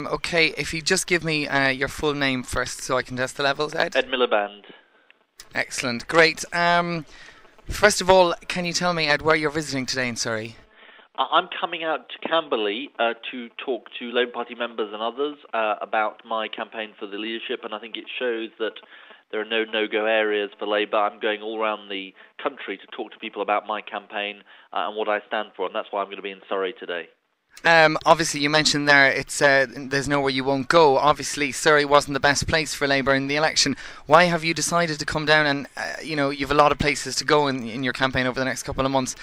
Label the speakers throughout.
Speaker 1: Okay, if you just give me your full name first so I can test the levels, Ed.
Speaker 2: Ed Miliband.
Speaker 1: Excellent, great. First of all, can you tell me, Ed, where you're visiting today in Surrey?
Speaker 2: I'm coming out to Camberley to talk to Labour Party members and others about my campaign for the leadership, and I think it shows that there are no-go areas for Labour. I'm going all around the country to talk to people about my campaign and what I stand for, and that's why I'm going to be in Surrey today.
Speaker 1: Obviously, you mentioned there there's nowhere you won't go. Obviously, Surrey wasn't the best place for Labour in the election. Why have you decided to come down and, you've a lot of places to go in your campaign over the next couple of months.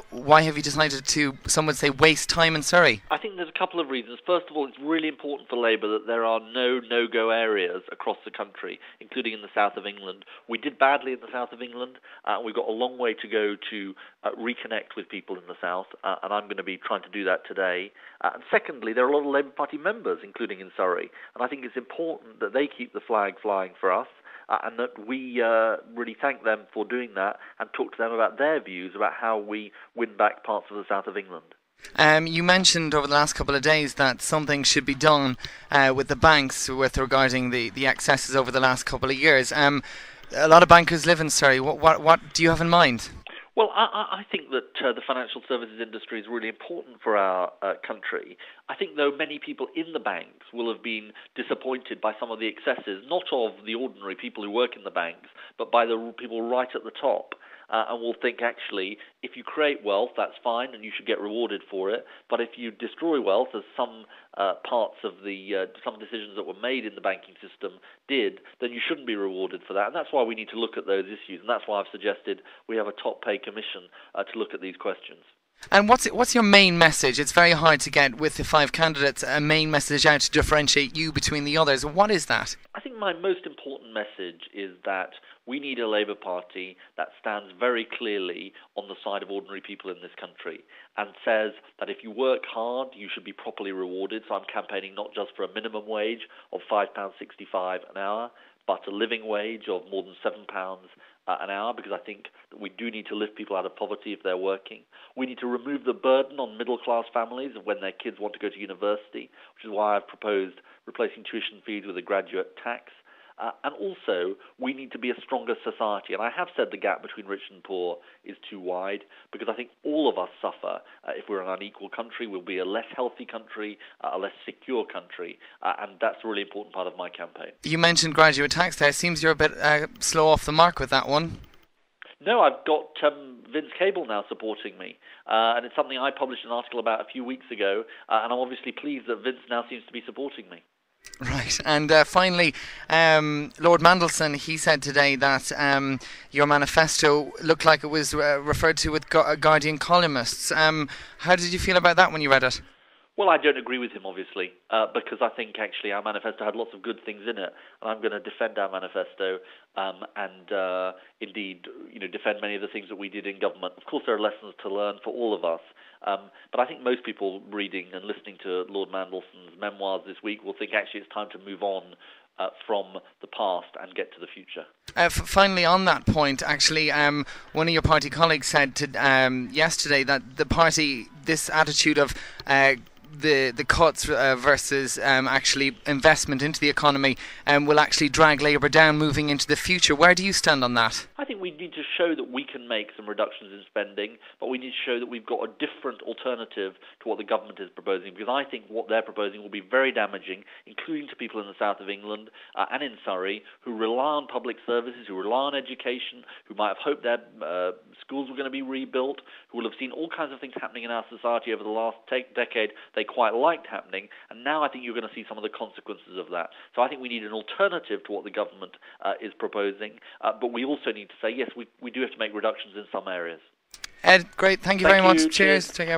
Speaker 1: Why have you decided to, some would say, waste time in Surrey?
Speaker 2: I think there's a couple of reasons. First of all, it's really important for Labour that there are no-go areas across the country, including in the south of England. We did badly in the south of England. We've got a long way to go to reconnect with people in the south, and I'm going to be trying to do that today. And secondly, there are a lot of Labour Party members, including in Surrey, and I think it's important that they keep the flag flying for us, and that we really thank them for doing that and talk to them about their views about how we win back parts of the south of England.
Speaker 1: You mentioned over the last couple of days that something should be done with the banks regarding the excesses over the last couple of years. A lot of bankers live in Surrey. What do you have in mind?
Speaker 2: Well, I think that the financial services industry is really important for our country. I think, though, many people in the banks will have been disappointed by some of the excesses, not of the ordinary people who work in the banks, but by the people right at the top. And will think, actually, if you create wealth, that's fine, and you should get rewarded for it. But if you destroy wealth, as some parts of some decisions that were made in the banking system did, then you shouldn't be rewarded for that. And that's why we need to look at those issues. And that's why I've suggested we have a top pay commission to look at these questions.
Speaker 1: And what's your main message? It's very hard to get, with the 5 candidates, a main message out to differentiate you between the others. What is that?
Speaker 2: I think my most important message is that we need a Labour Party that stands very clearly on the side of ordinary people in this country and says that if you work hard, you should be properly rewarded. So I'm campaigning not just for a minimum wage of £5.65 an hour, but a living wage of more than £7 an hour, because I think that we do need to lift people out of poverty if they're working. We need to remove the burden on middle-class families when their kids want to go to university, which is why I've proposed replacing tuition fees with a graduate tax. And also, we need to be a stronger society. And I have said the gap between rich and poor is too wide, because I think all of us suffer if we're an unequal country. We'll be a less healthy country, a less secure country, and that's a really important part of my campaign.
Speaker 1: You mentioned graduate tax there. It seems you're a bit slow off the mark with that one.
Speaker 2: No, I've got Vince Cable now supporting me, and it's something I published an article about a few weeks ago, and I'm obviously pleased that Vince now seems to be supporting me.
Speaker 1: Right, and finally, Lord Mandelson, he said today that your manifesto looked like it was referred to with Guardian columnists. How did you feel about that when you read it?
Speaker 2: Well, I don't agree with him, obviously, because I think actually our manifesto had lots of good things in it, and I'm going to defend our manifesto and indeed, defend many of the things that we did in government. Of course, there are lessons to learn for all of us, but I think most people reading and listening to Lord Mandelson's memoirs this week will think actually it's time to move on from the past and get to the future.
Speaker 1: Finally, on that point, actually, one of your party colleagues said yesterday that the party, this attitude of the cuts versus actually investment into the economy will actually drag Labour down moving into the future. Where do you stand on that?
Speaker 2: I think we need to show that we can make some reductions in spending, but we need to show that we've got a different alternative to what the government is proposing, because I think what they're proposing will be very damaging, including to people in the south of England and in Surrey, who rely on public services, who rely on education, who might have hoped their schools were going to be rebuilt, who will have seen all kinds of things happening in our society over the last decade they quite liked happening, and now I think you're going to see some of the consequences of that. So I think we need an alternative to what the government is proposing, but we also need to say, yes, we do have to make reductions in some areas.
Speaker 1: Ed, great. Thank you very much. Cheers. Take care.